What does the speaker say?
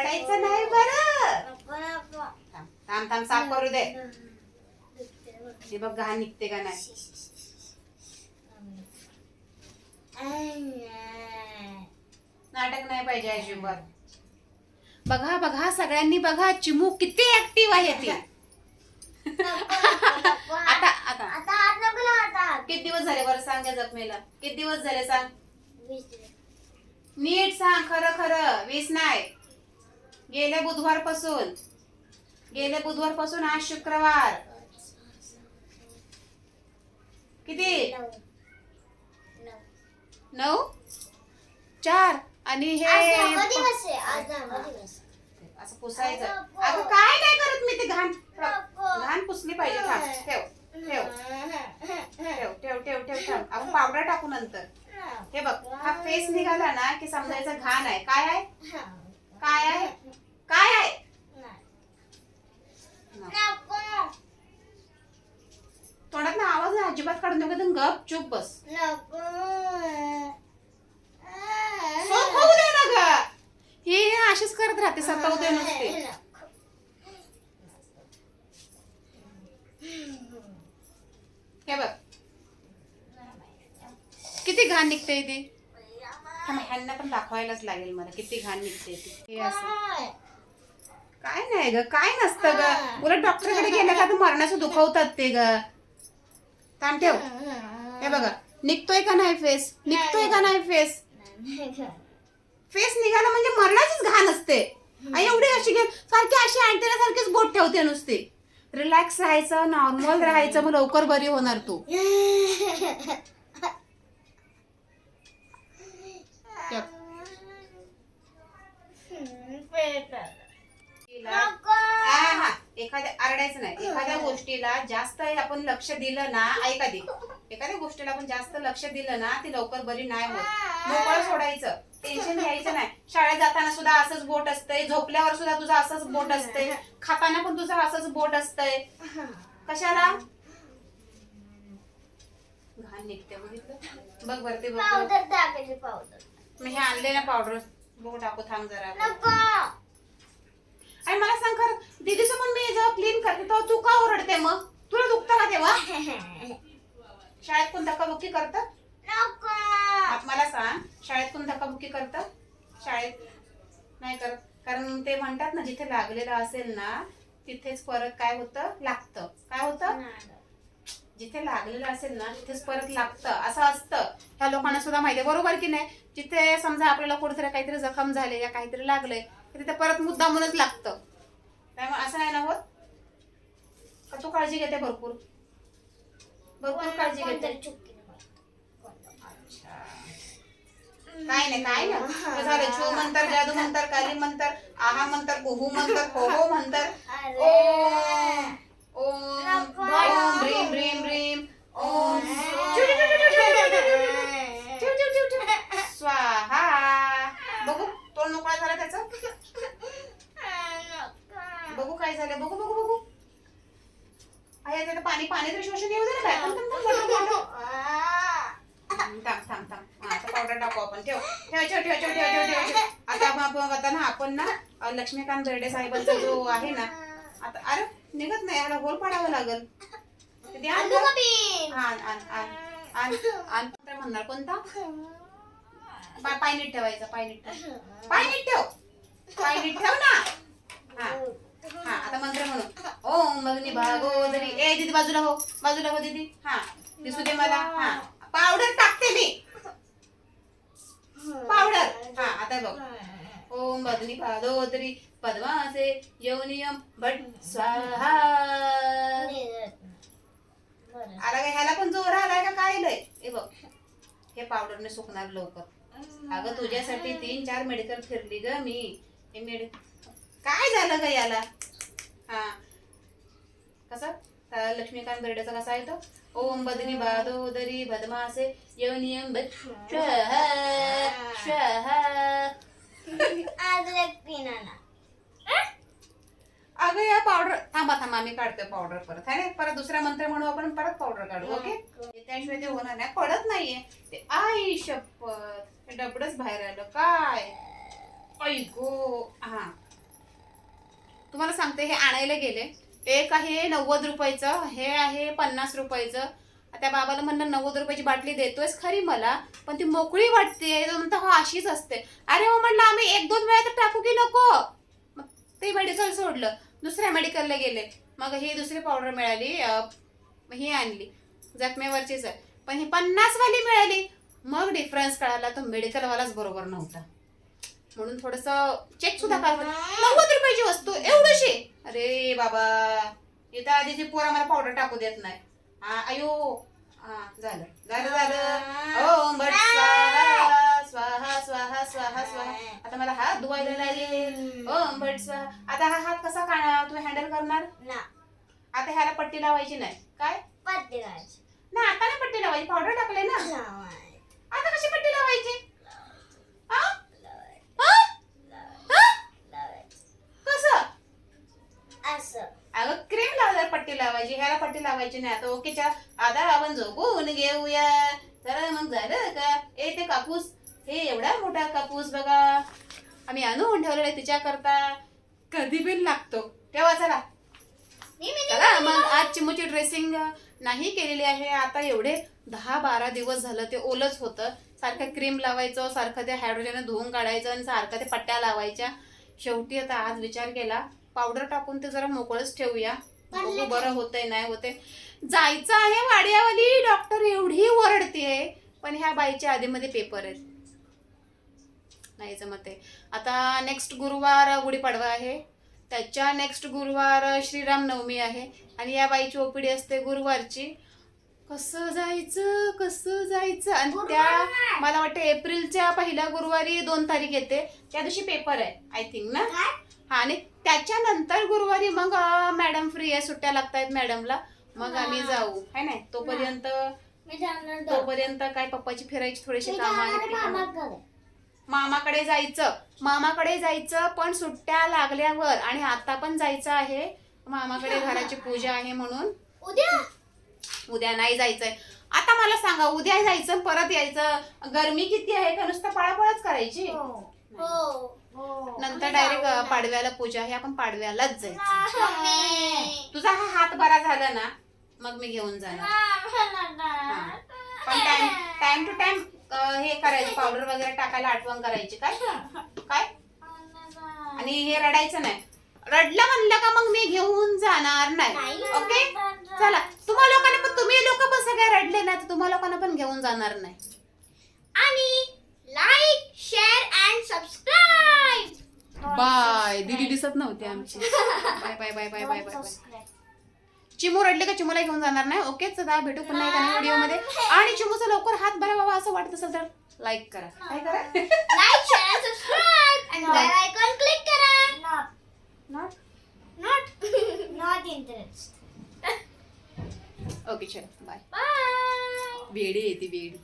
रडायचं नाही बरं. थांब थांब साफ करू दे. हे बघ घाण निघते का नाही. नाटक नाही पाहिजे अजिबात. बघा बघा सगळ्यांनी बघा चिमू किती ऍक्टिव्ह आहे ती. आता आता किती दिवस झाले बरं सांग या जखमेला. किती दिवस झाले सांग. नीट सांग. खरं खरं 20 नाही. गेल्या बुधवारपासून आज शुक्रवार. किती 9 4 आणि हे असं पुसायचं. अगं काय नाही करत मी. ते घाण पुसली पाहिजे. थांब ठेव ठेव ठेव ठेव ठेव ठेव ठेव. आपण पावडर टाकू नंतर. हे बघ हा फेस निघाला ना की समजायचं घाण आहे. काय आहे काय आहे काय आहे. तोंडात ना आवाज अजिबात काढून नको. एकदम गप चूप बस. होऊ दे ना ग. हे अशीच करत राहते. सतावू दे नसते. हे बघ किती घाण निघते ती. ह्यांना पण दाखवायलाच लागेल मला किती घाण निघते ती. हे असं काय नाही ग. काय नसतं ग. उलट डॉक्टरकडे गेलं का तर मरणाचं दुखवतात ते ग. थांब ठेव. हे बघा निघतोय का नाही फेस. निघतोय का नाही फेस. फेस निघाला म्हणजे मरणाचीच घाण असते. एवढी अशी सारखी अशी अँटेना सारखीच बोट ठेवते नुसती. रिलॅक्स राहायचं. नॉर्मल राहायचं. मग लवकर बरी होणार तू. एखाद्या आरडायचं नाही. एखाद्या गोष्टीला जास्त आपण लक्ष दिलं ना. ऐका दे. एखाद्या गोष्टीला आपण जास्त लक्ष दिलं ना ती लवकर बरी नाही होत. मोकळं सोडायचं. टेन्शन घ्यायचं नाही. शाळेत जाताना सुद्धा असंच बोट असतंय. झोपल्यावर सुद्धा तुझं असंच बोट असतंय. खाताना पण तुझं असंच बोट असतंय. कशाला घाण निघते बघितलं. बघ बरं ते बघ. मी हे आणले ना पावडर. बघू टाकू. थांब जरा. आणि मला सांग खरं दीदीचं पण मी जेव्हा क्लीन करते तेव्हा तू का ओरडते. मग तुला दुखतं का तेव्हा. शाळेत कोण धक्काबुक्की करतं. मला सांग शाळेत कोण धक्काबुक्की करतं. शाळेत नाही करत. कारण ते म्हणतात ना जिथे लागलेलं असेल ना तिथेच परत काय होतं लागतं. काय होतं. जिथे लागलेलं असेल ना तिथेच परत लागतं असं असतं. ह्या लोकांना सुद्धा माहिती आहे. बरोबर की नाही. जिथे समजा आपल्याला कुठेतरी काहीतरी जखम झाली या काहीतरी लागलंय तिथे परत मुद्दामूनच लागतं. त्यामुळे असं नाही ना होत का. तू काळजी घेते. भरपूर काळजी घेते. अच्छा काय नाही काय ना झालं. छू म्हणतर जादू म्हणतर काली म्हणतर आहा म्हणतर कुहू म्हणतर हो हो म्हणतर ओम ओम ह्रीम ह्रीम ह्रीम ओम स्वाहा. बघू तोंड मोकळा झाला त्याचं. बघू काय झालं. बघू बघू बघू. आहे त्याला पाणी तरी शोषण येऊ दे ना. थांब थांब थांब. आता पावडर टाकू आपण. ठेव ठेव ठेव ठेव ठेव ठेव ठेव. आता ना आपण ना लक्ष्मीकांत बेर्डे साहेबांचा जो आहे ना आता. अरे निघत नाही. याला होल पाडावं लागल. म्हणणार कोणता. पाय नीट ठेवायचा. पाय नीट ठेव ना. हा आता मंत्र म्हणू. ओम अग्नी भागोदरी. ए दीदी बाजूला हो दीदी. हा दिसू दे मला. हा पावडर टाकते मी. पावडर. हा आता बघ. ओम अग्नी भागोदरी पद्मासे योनियम भट स्वाहा. आला का. ह्याला पण जोर आलाय का काय लय. हे बघ हे पावडरने सुकणार लवकर. अगं तुझ्यासाठी 3-4 मेडिकल फिरली ग मी. हे काय झालं ग याला. हा कसं लक्ष्मीकांत बेर्डेचा कसा आहे तो. ओम बदनी बादोदरी बदमासे योनियम भट स्वाहा. अगं या पावडर थांबा मी काढतोय पावडर परत. है ना परत दुसरा मंत्र म्हणू आपण. परत पावडर काढू. ओके त्याशिवाय ते होणार नाही. पडत नाहीये ते. आई शपथ डबडच बाहेर आलं काय. ऐ गो. हा तुम्हाला सांगते, हे आणायला गेले, एक आहे 90 रुपयाचं, हे आहे 50 रुपयाचं. त्या बाबाला म्हणलं 90 रुपयाची बाटली देतोयस खरी मला, पण ती मोकळी वाटते, म्हणतो हो अशीच असते. अरे हो म्हणलं, आम्ही 1-2 वेळा तर टाकू की नको. मग ते मेडिकल सोडलं, दुसऱ्या मेडिकलला गेले. मग ही दुसरी पावडर मिळाली, ही आणली, जखमेवरचीच आहे, पण ही 50 वाली मिळाली. मग डिफरन्स कळाला, तो मेडिकलवालाच बरोबर नव्हता. म्हणून थोडस चेक सुद्धा करावं. 90 रुपयाची वस्तू एवढीशी. अरे बाबा, इथं आधीची पोरा मला पावडर टाकू देत नाही. अयो, झालं झालं झालं. ओम भट स्वाहा स्वाहा स्वाहा स्वाहा स्वाहा. आता मला हात धुवायला लागेल. ओम भट स्वाहा. आता हा हात कसा तुम्ही हँडल करणार ना? आता ह्याला पट्टी लावायची नाही. काय पट्टी लावायची ना? आता ना पट्टी लावायची, पावडर टाकले ना. आता कशी पट्टी लावायची? अगं क्रीम लावल्यावर पट्टी लावायची, ह्याला पट्टी लावायची नाही. आता ओकेच्या आता आपण झोपून घेऊया. तर मग झालं का? ते कापूस, हे एवढा मोठा कापूस बघा, आम्ही आणून ठेवलेला तिच्या करता, कधी पण लागतो. तेव्हा चला चला मग आज चिमूची ड्रेसिंग नाही केलेली आहे. आता एवढे 10-12 दिवस झालं ते ओलच होतं. सारखं क्रीम लावायचं, सारखं ते हायड्रोजन धुवून काढायचं आणि सारखं ते पट्ट्या लावायच्या. शेवटी आता आज विचार केला, पावडर टाकून ते जरा मोकळच ठेवूया, बघू बरं होतंय नाही होते. जायचं आहे वाड्यावाली, डॉक्टर एवढी ओरडते, पण ह्या बाईच्या आधीमध्ये पेपर आहेत, नाही जमत आहे. आता नेक्स्ट गुरुवार गुढीपाडवा आहे, त्याच्या नेक्स्ट गुरुवार श्रीराम नवमी आहे, आणि या बाईची ओपीडी असते गुरुवारची. कसं जायचं आणि त्या मला वाटतं एप्रिलच्या पहिल्या गुरुवारी 2 तारीख येते, त्या दिवशी पेपर आहे आय थिंक ना. हा, आणि त्याच्यानंतर गुरुवारी मग मॅडम फ्री आहे, सुट्ट्या लागतायत मॅडमला, मग आम्ही जाऊ है ना. तोपर्यंत काय पप्पाची फिरायची थोडीशी काम आहेत. मामाकडे जायचं पण सुट्ट्या लागल्यावर, आणि आता पण जायचं आहे मामाकडे, घराची पूजा आहे म्हणून. उद्या नाही जायचंय. आता मला सांगा, उद्या जायचं परत यायचं, गरमी किती आहे का नुसतं पळापळच करायची? नंतर डायरेक्ट पाडव्याला पूजा आहे, आपण पाडव्यालाच जायचं. तुझा हा हात बरा झाला ना मग मी घेऊन जाणार. पण टाइम टू टाइम हे करायचं, पावडर वगैरे टाकायला आठवण करायची. काय आणि हे रडायचं नाही. रडलं म्हणलं का मग मी घेऊन जाणार नाही. ओके चला. तुम्हा लोकांना पण, तुम्ही लोक पण सगळे रडले ना, तर तुम्हा लोकांना पण घेऊन जाणार नाही. आणि like, share and subscribe. Bye. दीदी दिसत नव्हती आमची. Bye bye bye bye bye bye. चिमू रडले का चिमूला घेऊन जाणार नाही. ओके चला, भेटू पुन्हा एका व्हिडिओ मध्ये. आणि चिमूचा लवकर हात बरा बाबा असं वाटत असेल तर लाईक करा. काय करा? लाईक, शेअर, सबस्क्राईब आणि बेल आयकॉन क्लिक करा. Not interested. ओके चल बाय. बाय. बेडी येते बेडी.